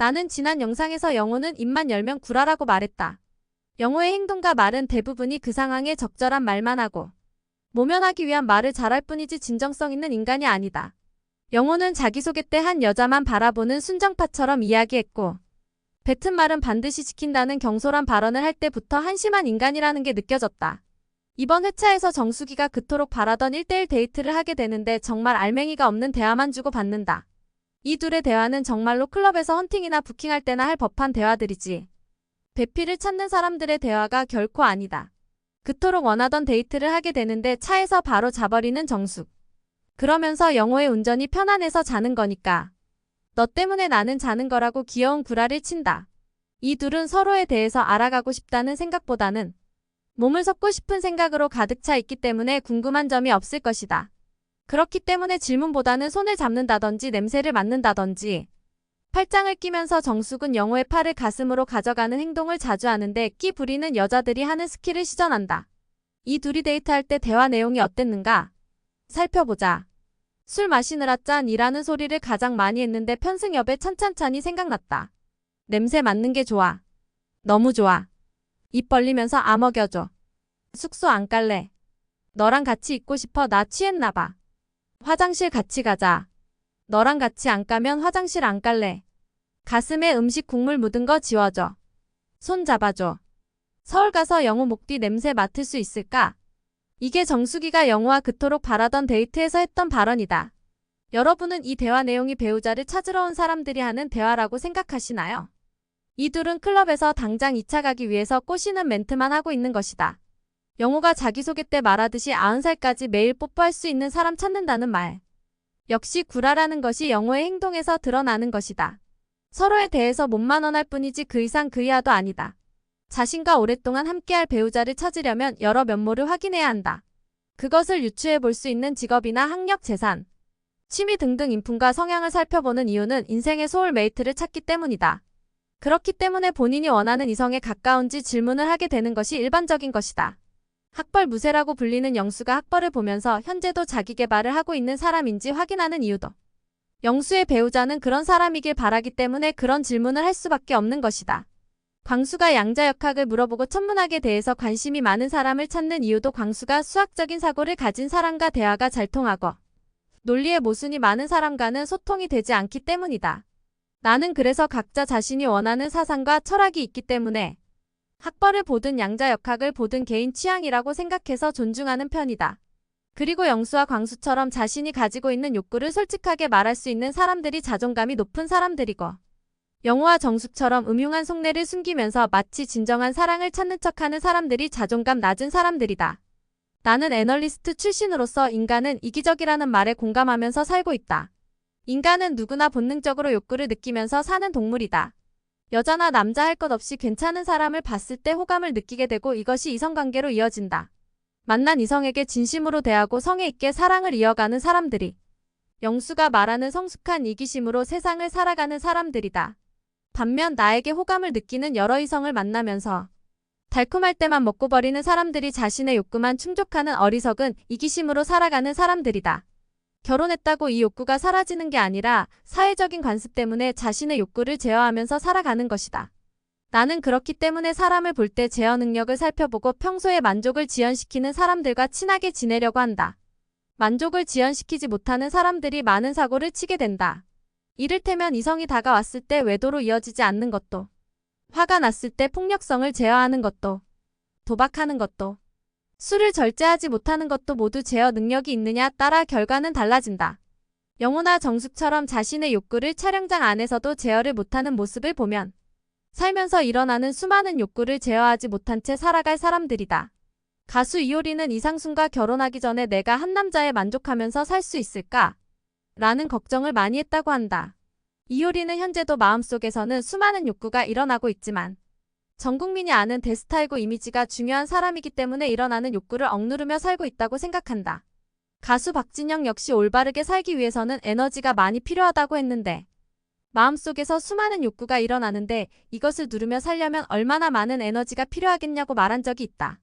나는 지난 영상에서 영호는 입만 열면 구라라고 말했다. 영호의 행동과 말은 대부분이 그 상황에 적절한 말만 하고 모면하기 위한 말을 잘할 뿐이지 진정성 있는 인간이 아니다. 영호는 자기소개 때 한 여자만 바라보는 순정파처럼 이야기했고 뱉은 말은 반드시 지킨다는 경솔한 발언을 할 때부터 한심한 인간이라는 게 느껴졌다. 이번 회차에서 정수기가 그토록 바라던 1대1 데이트를 하게 되는데 정말 알맹이가 없는 대화만 주고 받는다. 이 둘의 대화는 정말로 클럽에서 헌팅이나 부킹할 때나 할 법한 대화들이지. 배필을 찾는 사람들의 대화가 결코 아니다. 그토록 원하던 데이트를 하게 되는데 차에서 바로 자버리는 정숙. 그러면서 영호의 운전이 편안해서 자는 거니까. 너 때문에 나는 자는 거라고 귀여운 구라를 친다. 이 둘은 서로에 대해서 알아가고 싶다는 생각보다는 몸을 섞고 싶은 생각으로 가득 차 있기 때문에 궁금한 점이 없을 것이다. 그렇기 때문에 질문보다는 손을 잡는다든지 냄새를 맡는다든지 팔짱을 끼면서 정숙은 영호의 팔을 가슴으로 가져가는 행동을 자주 하는데 끼 부리는 여자들이 하는 스킬을 시전한다. 이 둘이 데이트할 때 대화 내용이 어땠는가? 살펴보자. 술 마시느라 짠이라는 소리를 가장 많이 했는데 편승엽의 찬찬찬이 생각났다. 냄새 맡는 게 좋아. 너무 좋아. 입 벌리면서 아 먹여줘. 숙소 안 갈래. 너랑 같이 있고 싶어. 나 취했나봐. 화장실 같이 가자. 너랑 같이 안 가면 화장실 안 갈래. 가슴에 음식 국물 묻은 거 지워줘. 손 잡아줘. 서울 가서 영호 목뒤 냄새 맡을 수 있을까? 이게 정수기가 영호와 그토록 바라던 데이트에서 했던 발언이다. 여러분은 이 대화 내용이 배우자를 찾으러 온 사람들이 하는 대화라고 생각하시나요? 이 둘은 클럽에서 당장 2차 가기 위해서 꼬시는 멘트만 하고 있는 것이다. 영호가 자기소개 때 말하듯이 90살까지 매일 뽀뽀할 수 있는 사람 찾는다는 말. 역시 구라라는 것이 영호의 행동에서 드러나는 것이다. 서로에 대해서 몸만 원할 뿐이지 그 이상 그 이하도 아니다. 자신과 오랫동안 함께할 배우자를 찾으려면 여러 면모를 확인해야 한다. 그것을 유추해 볼 수 있는 직업이나 학력, 재산, 취미 등등 인품과 성향을 살펴보는 이유는 인생의 소울메이트를 찾기 때문이다. 그렇기 때문에 본인이 원하는 이성에 가까운지 질문을 하게 되는 것이 일반적인 것이다. 학벌 무쇠라고 불리는 영수가 학벌을 보면서 현재도 자기 개발을 하고 있는 사람인지 확인하는 이유도 영수의 배우자는 그런 사람이길 바라기 때문에 그런 질문을 할 수밖에 없는 것이다. 광수가 양자역학을 물어보고 천문학에 대해서 관심이 많은 사람을 찾는 이유도 광수가 수학적인 사고를 가진 사람과 대화가 잘 통하고 논리의 모순이 많은 사람과는 소통이 되지 않기 때문이다. 나는 그래서 각자 자신이 원하는 사상과 철학이 있기 때문에 학벌을 보든 양자역학을 보든 개인 취향이라고 생각해서 존중하는 편이다. 그리고 영수와 광수처럼 자신이 가지고 있는 욕구를 솔직하게 말할 수 있는 사람들이 자존감이 높은 사람들이고 영호와 정숙처럼 음흉한 속내를 숨기면서 마치 진정한 사랑을 찾는 척하는 사람들이 자존감 낮은 사람들이다. 나는 애널리스트 출신으로서 인간은 이기적이라는 말에 공감하면서 살고 있다. 인간은 누구나 본능적으로 욕구를 느끼면서 사는 동물이다. 여자나 남자 할 것 없이 괜찮은 사람을 봤을 때 호감을 느끼게 되고 이것이 이성관계로 이어진다. 만난 이성에게 진심으로 대하고 성의 있게 사랑을 이어가는 사람들이 영수가 말하는 성숙한 이기심으로 세상을 살아가는 사람들이다. 반면 나에게 호감을 느끼는 여러 이성을 만나면서 달콤할 때만 먹고 버리는 사람들이 자신의 욕구만 충족하는 어리석은 이기심으로 살아가는 사람들이다. 결혼했다고 이 욕구가 사라지는 게 아니라 사회적인 관습 때문에 자신의 욕구를 제어하면서 살아가는 것이다. 나는 그렇기 때문에 사람을 볼 때 제어 능력을 살펴보고 평소에 만족을 지연시키는 사람들과 친하게 지내려고 한다. 만족을 지연시키지 못하는 사람들이 많은 사고를 치게 된다. 이를테면 이성이 다가왔을 때 외도로 이어지지 않는 것도, 화가 났을 때 폭력성을 제어하는 것도, 도박하는 것도, 술을 절제하지 못하는 것도 모두 제어 능력이 있느냐 따라 결과는 달라진다. 영호나 정숙처럼 자신의 욕구를 촬영장 안에서도 제어를 못하는 모습을 보면 살면서 일어나는 수많은 욕구를 제어하지 못한 채 살아갈 사람들이다. 가수 이효리는 이상순과 결혼하기 전에 내가 한 남자에 만족하면서 살 수 있을까? 라는 걱정을 많이 했다고 한다. 이효리는 현재도 마음속에서는 수많은 욕구가 일어나고 있지만 전 국민이 아는 대스타이고 이미지가 중요한 사람이기 때문에 일어나는 욕구를 억누르며 살고 있다고 생각한다. 가수 박진영 역시 올바르게 살기 위해서는 에너지가 많이 필요하다고 했는데 마음속에서 수많은 욕구가 일어나는데 이것을 누르며 살려면 얼마나 많은 에너지가 필요하겠냐고 말한 적이 있다.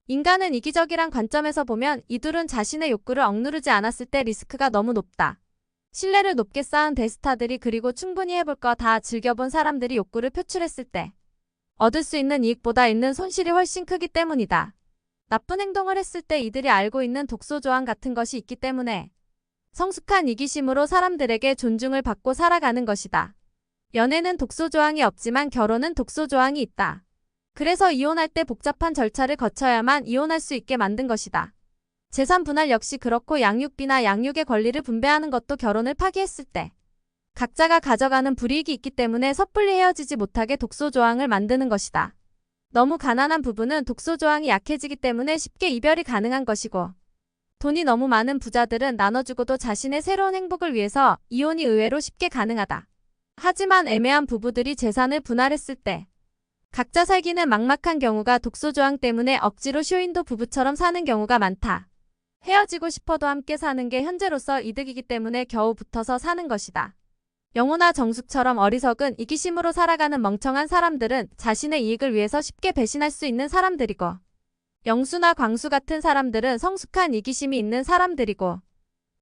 인간은 이기적이란 관점에서 보면 이 둘은 자신의 욕구를 억누르지 않았을 때 리스크가 너무 높다. 신뢰를 높게 쌓은 대스타들이 그리고 충분히 해볼 거 다 즐겨본 사람들이 욕구를 표출했을 때 얻을 수 있는 이익보다 있는 손실이 훨씬 크기 때문이다. 나쁜 행동을 했을 때 이들이 알고 있는 독소조항 같은 것이 있기 때문에 성숙한 이기심으로 사람들에게 존중을 받고 살아가는 것이다. 연애는 독소조항이 없지만 결혼은 독소조항이 있다. 그래서 이혼할 때 복잡한 절차를 거쳐야만 이혼할 수 있게 만든 것이다. 재산 분할 역시 그렇고 양육비나 양육의 권리를 분배하는 것도 결혼을 파기했을 때 각자가 가져가는 불이익이 있기 때문에 섣불리 헤어지지 못하게 독소조항을 만드는 것이다. 너무 가난한 부부는 독소조항이 약해지기 때문에 쉽게 이별이 가능한 것이고 돈이 너무 많은 부자들은 나눠주고도 자신의 새로운 행복을 위해서 이혼이 의외로 쉽게 가능하다. 하지만 애매한 부부들이 재산을 분할했을 때 각자 살기는 막막한 경우가 독소조항 때문에 억지로 쇼윈도 부부처럼 사는 경우가 많다. 헤어지고 싶어도 함께 사는 게 현재로서 이득이기 때문에 겨우 붙어서 사는 것이다. 영호나 정숙처럼 어리석은 이기심으로 살아가는 멍청한 사람들은 자신의 이익을 위해서 쉽게 배신할 수 있는 사람들이고 영수나 광수 같은 사람들은 성숙한 이기심이 있는 사람들이고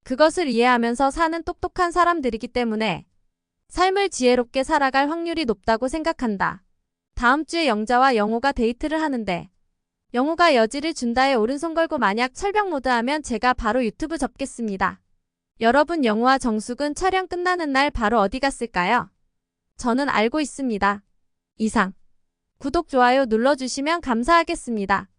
그것을 이해하면서 사는 똑똑한 사람들이기 때문에 삶을 지혜롭게 살아갈 확률이 높다고 생각한다. 다음 주에 영자와 영호가 데이트를 하는데 영호가 여지를 준다에 오른손 걸고 만약 철벽 모드 하면 제가 바로 유튜브 접겠습니다. 여러분 영호와 정숙은 촬영 끝나는 날 바로 어디 갔을까요? 저는 알고 있습니다. 이상. 구독, 좋아요 눌러주시면 감사하겠습니다.